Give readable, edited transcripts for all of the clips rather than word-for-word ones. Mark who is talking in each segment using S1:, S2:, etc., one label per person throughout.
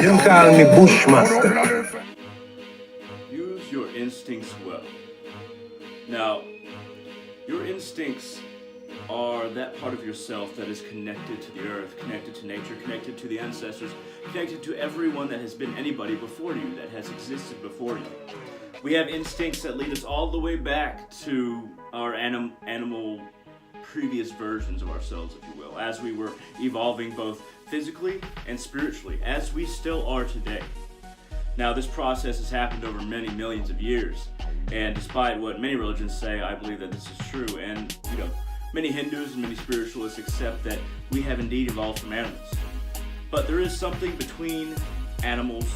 S1: Them call me Bushmaster.
S2: Use your instincts well. Now, your instincts are that part of yourself that is connected to the earth, connected to nature, connected to the ancestors, connected to everyone that has been anybody before you, that has existed before you. We have instincts that lead us all the way back to our animal previous versions of ourselves, if you will, as we were evolving both physically and spiritually, as we still are today. Now, this process has happened over many millions of years, and despite what many religions say, I believe that this is true. And, many Hindus and many spiritualists accept that we have indeed evolved from animals. But there is something between animals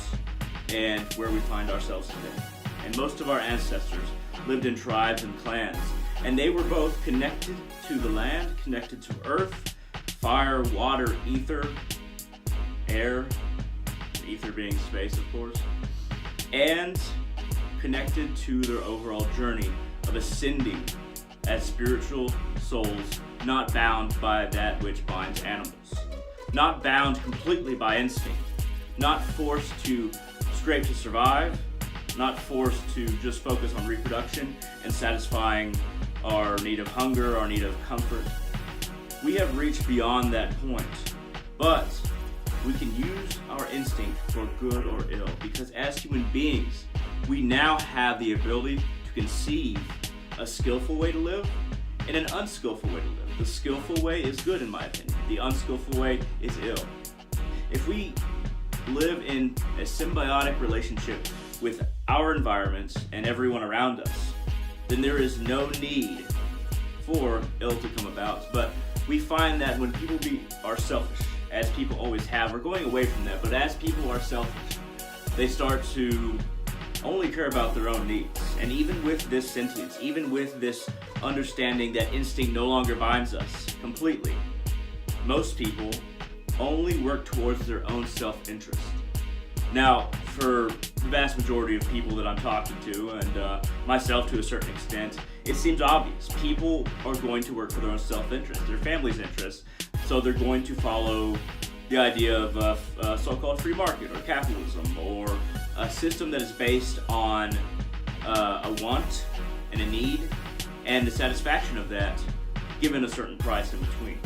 S2: and where we find ourselves today. And most of our ancestors lived in tribes and clans, and they were both connected to the land, connected to earth, fire, water, ether, air, ether being space, of course, and connected to their overall journey of ascending as spiritual souls, not bound by that which binds animals, not bound completely by instinct, not forced to scrape to survive, not forced to just focus on reproduction and satisfying our need of hunger, our need of comfort. We have reached beyond that point, but we can use our instinct for good or ill, because as human beings, we now have the ability to conceive a skillful way to live and an unskillful way to live. The skillful way is good, in my opinion. The unskillful way is ill. If we live in a symbiotic relationship with our environment and everyone around us, then there is no need for ill to come about. But we find that when people are selfish, as people always have, we're going away from that, but as people are selfish, they start to only care about their own needs. And even with this sentience, even with this understanding that instinct no longer binds us completely, most people only work towards their own self-interest. Now, for the vast majority of people that I'm talking to, and myself to a certain extent, it seems obvious. People are going to work for their own self-interest, their family's interest, so they're going to follow the idea of so-called free market or capitalism, or a system that is based on a want and a need and the satisfaction of that given a certain price in between.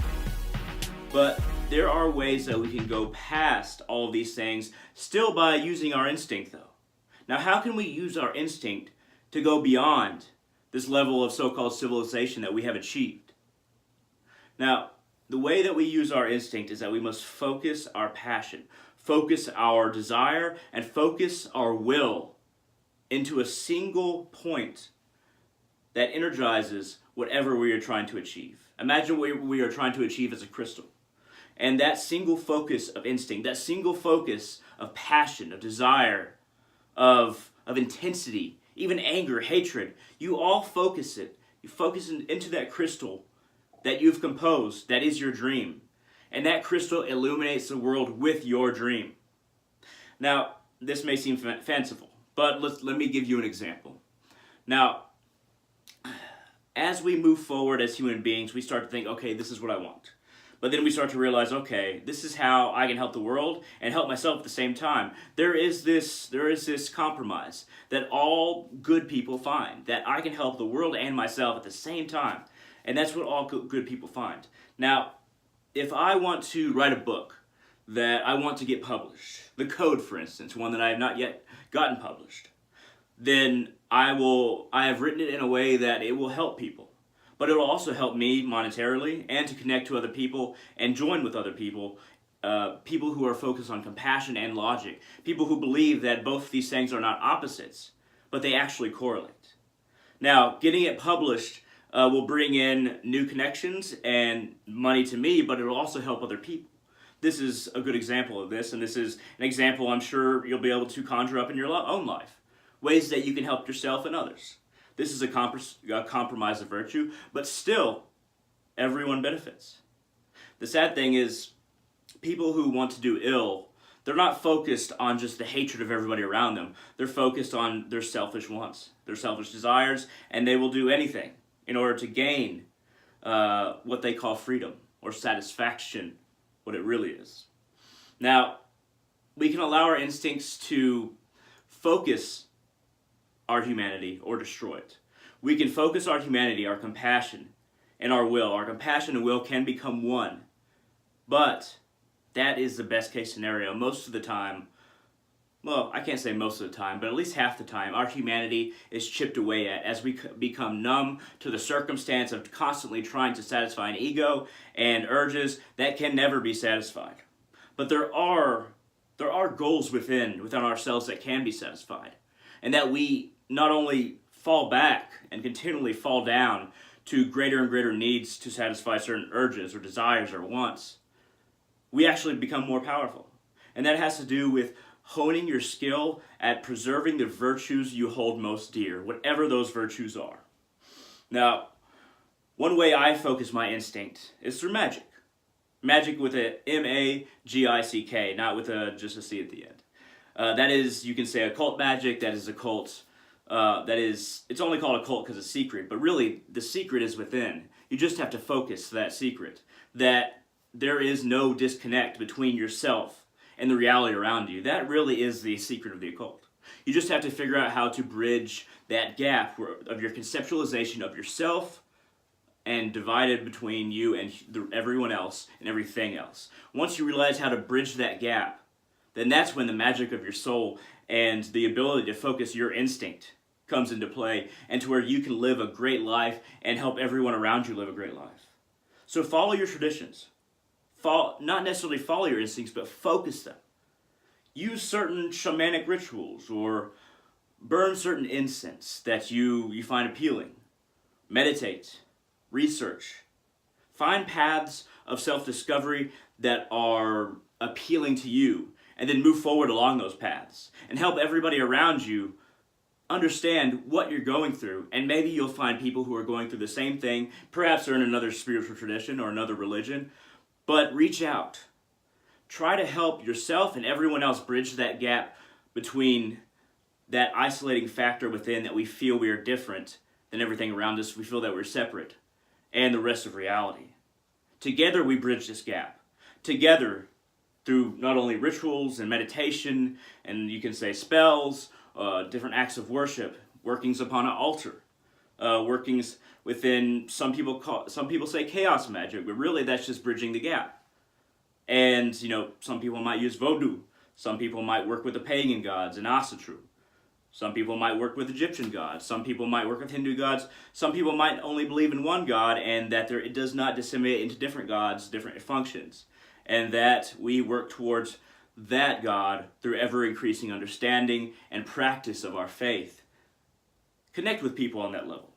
S2: But there are ways that we can go past all of these things still by using our instinct, though. Now, how can we use our instinct to go beyond this level of so-called civilization that we have achieved? Now, the way that we use our instinct is that we must focus our passion, focus our desire, and focus our will into a single point that energizes whatever we are trying to achieve. Imagine what we are trying to achieve as a crystal. And that single focus of instinct, that single focus of passion, of desire, of intensity, even anger, hatred, you all focus it. You focus into that crystal that you've composed, that is your dream. And that crystal illuminates the world with your dream. Now, this may seem fanciful, but let me give you an example. Now, as we move forward as human beings, we start to think, okay, this is what I want. But then we start to realize, okay, this is how I can help the world and help myself at the same time. There is this compromise that all good people find, that I can help the world and myself at the same time. And that's what all good people find. Now, if I want to write a book that I want to get published, The Code, for instance, one that I have not yet gotten published, then I have written it in a way that it will help people. But it will also help me monetarily and to connect to other people and join with other people, people who are focused on compassion and logic, people who believe that both these things are not opposites, but they actually correlate. Now, getting it published will bring in new connections and money to me, but it will also help other people. This is a good example of this, and this is an example I'm sure you'll be able to conjure up in your own life. Ways that you can help yourself and others. This is a compromise of virtue, but still, everyone benefits. The sad thing is, people who want to do ill, they're not focused on just the hatred of everybody around them. They're focused on their selfish wants, their selfish desires, and they will do anything in order to gain what they call freedom or satisfaction, what it really is. Now, we can can allow our instincts to focus our humanity or destroy it. We can focus our humanity, our compassion, and our will. Our compassion and will can become one. But that is the best case scenario. Most of the time, well, I can't say most of the time, but at least half the time, our humanity is chipped away at as we become numb to the circumstance of constantly trying to satisfy an ego and urges that can never be satisfied. But there are goals within ourselves that can be satisfied, and that we not only fall back and continually fall down to greater and greater needs to satisfy certain urges or desires or wants, we actually become more powerful. And that has to do with honing your skill at preserving the virtues you hold most dear, whatever those virtues are. Now, one way I focus my instinct is through magic. Magic with a M-A-G-I-C-K, not with just a C at the end. That is, you can say occult magic, that is occult. It's only called occult because it's secret, but really the secret is within. You just have to focus that secret, that there is no disconnect between yourself and the reality around you. That really is the secret of the occult. You just have to figure out how to bridge that gap of your conceptualization of yourself and divided between you and everyone else and everything else. Once you realize how to bridge that gap, then that's when the magic of your soul and the ability to focus your instinct comes into play, and to where you can live a great life and help everyone around you live a great life. So follow your traditions. Not necessarily follow your instincts, but focus them. Use certain shamanic rituals or burn certain incense that you find appealing. Meditate. Research. Find paths of self-discovery that are appealing to you, and then move forward along those paths and help everybody around you understand what you're going through. And maybe you'll find people who are going through the same thing. Perhaps they're in another spiritual tradition or another religion, but reach out. Try to help yourself and everyone else bridge that gap between that isolating factor within, that we feel we are different than everything around us. We feel that we're separate, and the rest of reality. Together we bridge this gap. Together, through not only rituals and meditation, and you can say spells, different acts of worship, workings upon an altar, workings within, some people say chaos magic, but really that's just bridging the gap. And, some people might use voodoo. Some people might work with the pagan gods and Asatru. Some people might work with Egyptian gods. Some people might work with Hindu gods. Some people might only believe in one god, and that it does not disseminate into different gods, different functions. And that we work towards that God through ever-increasing understanding and practice of our faith. Connect with people on that level.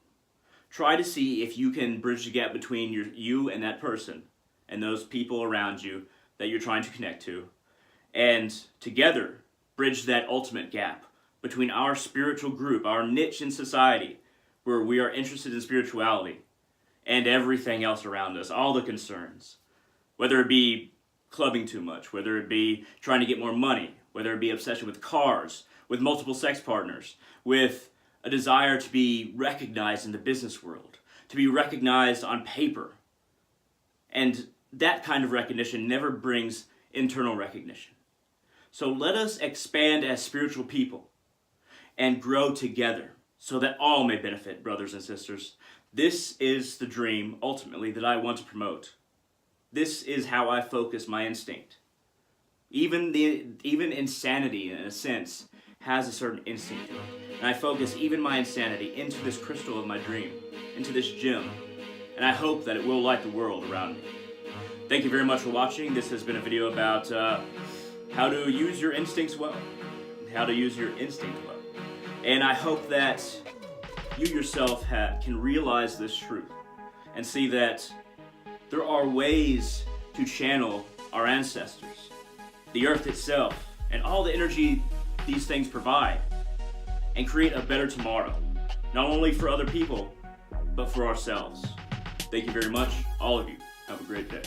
S2: Try to see if you can bridge the gap between you and that person and those people around you that you're trying to connect to. And together, bridge that ultimate gap between our spiritual group, our niche in society, where we are interested in spirituality, and everything else around us, all the concerns. Whether it be clubbing too much, whether it be trying to get more money, whether it be obsession with cars, with multiple sex partners, with a desire to be recognized in the business world, to be recognized on paper. And that kind of recognition never brings internal recognition. So let us expand as spiritual people and grow together so that all may benefit, brothers and sisters. This is the dream, ultimately, that I want to promote. This is how I focus my instinct. Even insanity, in a sense, has a certain instinct to it. And I focus even my insanity into this crystal of my dream, into this gem. And I hope that it will light the world around me. Thank you very much for watching. This has been a video about how to use your instincts well. How to use your instinct well. And I hope that you yourself can realize this truth and see that there are ways to channel our ancestors, the earth itself, and all the energy these things provide, and create a better tomorrow, not only for other people, but for ourselves. Thank you very much, all of you. Have a great day.